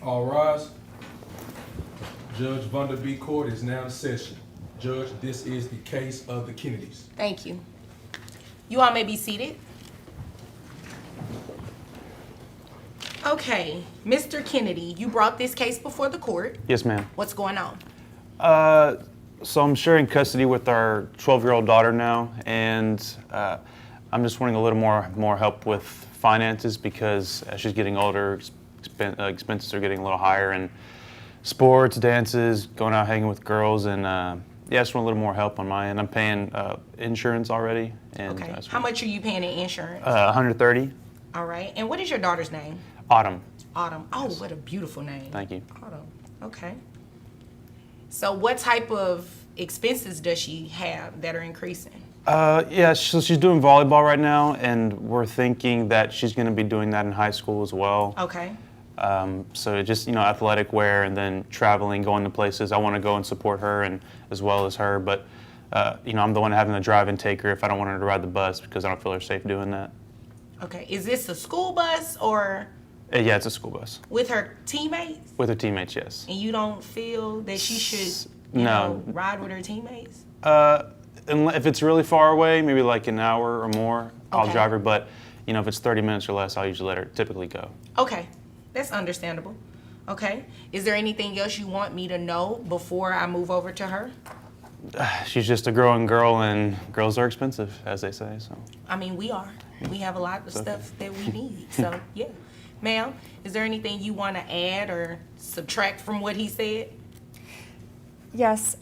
All rise. Judge Vanderbeek Court is now in session. Judge, this is the case of the Kennedys. Thank you. You all may be seated. Okay, Mr. Kennedy, you brought this case before the court. Yes, ma'am. What's going on? So I'm sharing custody with our 12-year-old daughter now, and I'm just wanting a little more help with finances because as she's getting older, expenses are getting a little higher, and sports, dances, going out hanging with girls, and yeah, I just want a little more help on my end. I'm paying insurance already. And Okay. How much are you paying in insurance? $130. All right. And what is your daughter's name? Autumn. Autumn. Oh, what a beautiful name. Thank you. Autumn. Okay. So what type of expenses does she have that are increasing? Yeah, so she's doing volleyball right now, and we're thinking that she's going to be doing that in high school as well. Okay. So it just, athletic wear and then traveling, going to places. I want to go and support her and as well as her, but, I'm the one having to drive and take her if I don't want her to ride the bus because I don't feel her safe doing that. Okay. Is this a school bus or Yeah, it's a school bus. with her teammates? With her teammates, yes. And you don't feel that she should, No. ride with her teammates? If it's really far away, maybe like an hour or more, I'll Okay. drive her, but, if it's 30 minutes or less, I'll usually let her typically go. Okay. That's understandable. Okay. Is there anything else you want me to know before I move over to her? She's just a growing girl, and girls are expensive, as they say, so. I mean, we are. We have a lot of stuff that we need. So, yeah. Ma'am, is there anything you want to add or subtract from what he said? Yes,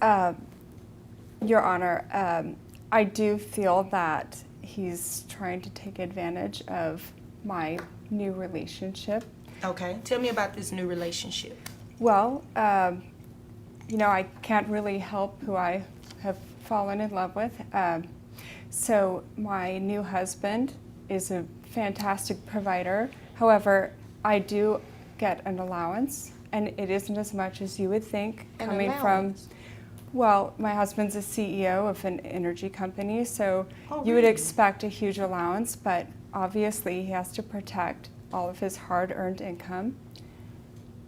Your Honor, I do feel that he's trying to take advantage of my new relationship. Okay. Tell me about this new relationship. Well, I can't really help who I have fallen in love with. So my new husband is a fantastic provider. However, I do get an allowance, and it isn't as much as you would think coming from. Well, my husband's a CEO of an energy company, so you would expect a huge allowance, but obviously he has to protect all of his hard-earned income.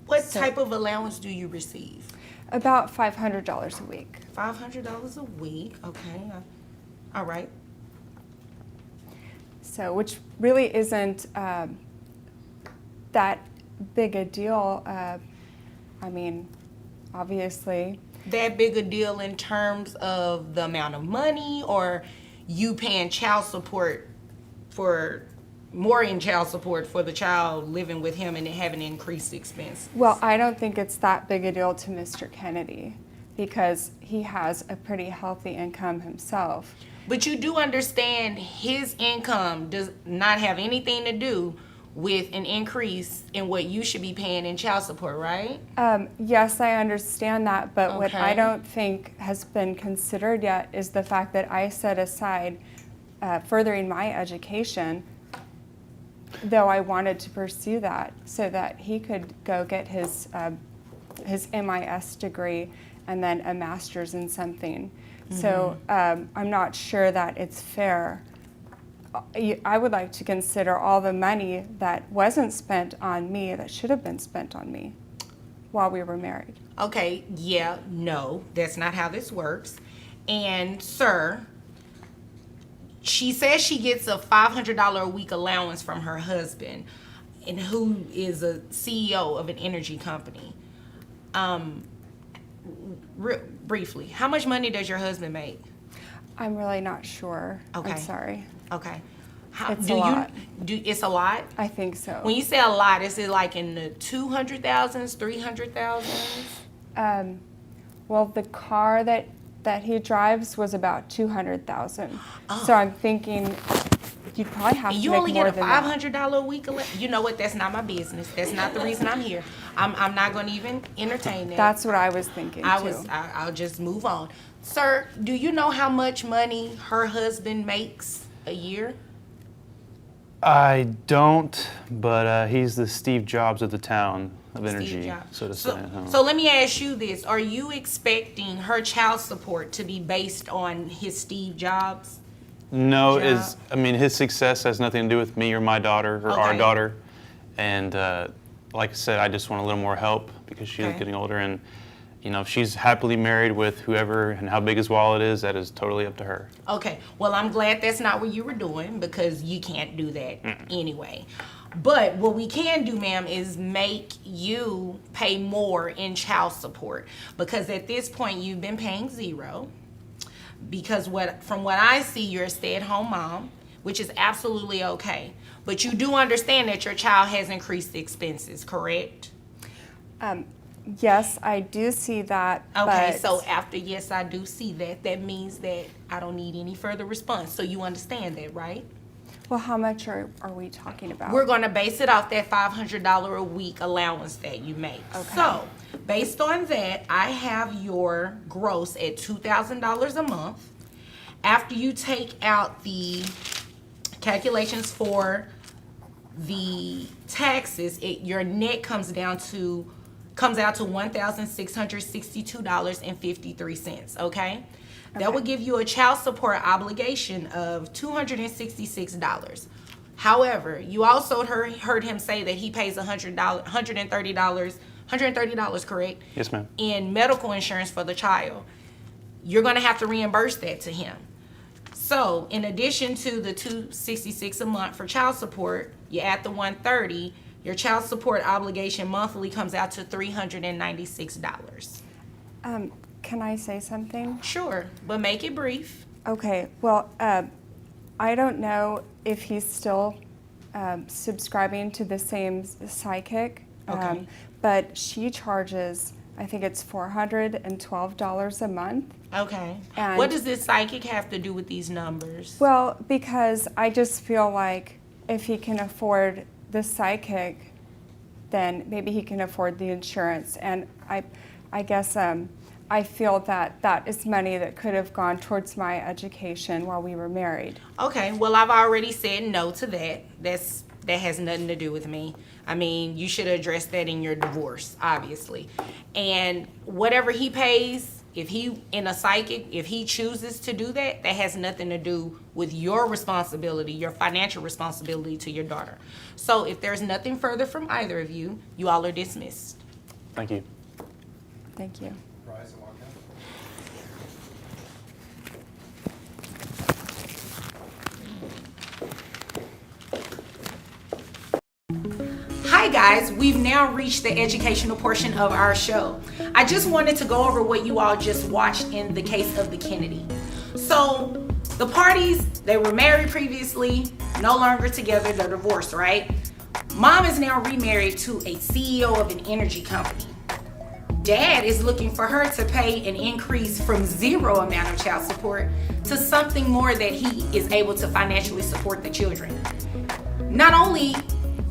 What type of allowance do you receive? About $500 a week. $500 a week. Okay. All right. So, which really isn't that big a deal. I mean, obviously. That big a deal in terms of the amount of money, or you paying child support for more in child support for the child living with him and having increased expense? Well, I don't think it's that big a deal to Mr. Kennedy because he has a pretty healthy income himself. But you do understand his income does not have anything to do with an increase in what you should be paying in child support, right? Yes, I understand that, but what I Okay. don't think has been considered yet is the fact that I set aside furthering my education, though I wanted to pursue that, so that he could go get his MIS degree and then a master's in something. So I'm not sure that it's fair. I would like to consider all the money that wasn't spent on me that should have been spent on me while we were married. Okay, yeah, no, that's not how this works. And sir, she says she gets a $500 a week allowance from her husband, and who is a CEO of an energy company. Briefly, how much money does your husband make? I'm really not sure. Okay. I'm sorry. Okay. It's a lot. It's a lot? I think so. When you say a lot, is it like in the 200,000s, 300,000s? Well, the car that he drives was about 200,000. So I'm thinking you'd probably have And to you make only more get a than that. $500 a week allowance? You know what? That's not my business. That's not the reason I'm here. I'm not going to even entertain that. That's what I was thinking too. I'll just move on. Sir, do you know how much money her husband makes a year? I don't, but he's the Steve Jobs of the town of Steve energy, Jobs. so to say. huh? So let me ask you this. Are you expecting her child support to be based on his Steve Jobs? No, job? his success has nothing to do with me or my daughter or our Okay. daughter, and like I said, I just want a little more help because she is Okay. getting older, and if she's happily married with whoever and how big his wallet is, that is totally up to her. Okay, well, I'm glad that's not what you were doing because you can't do that anyway. But what we can do, ma'am, is make you pay more in child support because at this point you've been paying zero. Because from what I see, you're a stay-at-home mom, which is absolutely okay. But you do understand that your child has increased expenses, correct? Yes, I do see that. Okay, but so after yes, I do see that, that means that I don't need any further response. So you understand that, right? well, how much are we talking about? We're going to base it off that $500 a week allowance that you make. Okay. So, based on that, I have your gross at $2,000 a month. After you take out the calculations for the taxes, your net comes out to $1,662.53, okay? That would give you a child support obligation of $266. However, you also heard him say that he pays $130, correct? Yes, ma'am. In medical insurance for the child. You're going to have to reimburse that to him. So, in addition to the $266 a month for child support, you add the $130, your child support obligation monthly comes out to $396. Can I say something? Sure, but make it brief. Okay, well, I don't know if he's still subscribing to the same psychic, Okay. but she charges, I think it's $412 a month. Okay. And- What does this psychic have to do with these numbers? Well, because I just feel like if he can afford the psychic, then maybe he can afford the insurance. And I guess I feel that that is money that could have gone towards my education while we were married. Okay, well, I've already said no to that. That has nothing to do with me. I mean, you should address that in your divorce, obviously. And whatever he pays, if he chooses to do that, that has nothing to do with your responsibility, your financial responsibility to your daughter. So if there's nothing further from either of you, you all are dismissed. Thank you. Thank you. Rise and walk out. Hi guys, we've now reached the educational portion of our show. I just wanted to go over what you all just watched in the case of the Kennedy. So the parties, they were married previously, no longer together, they're divorced, right? Mom is now remarried to a CEO of an energy company. Dad is looking for her to pay an increase from zero amount of child support to something more that he is able to financially support the children. Not only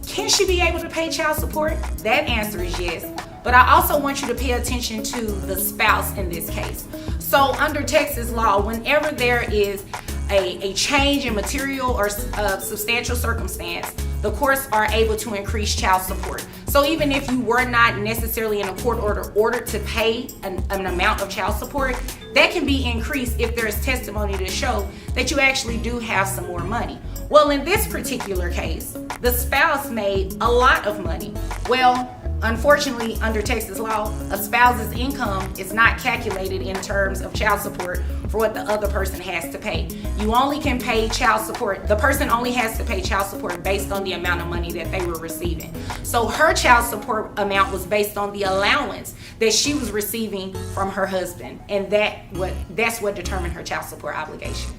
can she be able to pay child support? That answer is yes. But I also want you to pay attention to the spouse in this case. So under Texas law, whenever there is a change in material or substantial circumstance, the courts are able to increase child support. So even if you were not necessarily in a court ordered to pay an amount of child support, that can be increased if there is testimony to show that you actually do have some more money. Well, in this particular case, the spouse made a lot of money. Well, unfortunately, under Texas law, a spouse's income is not calculated in terms of child support for what the other person has to pay. You only can pay child support, the person only has to pay child support based on the amount of money that they were receiving. So her child support amount was based on the allowance that she was receiving from her husband, and that's what determined her child support obligation.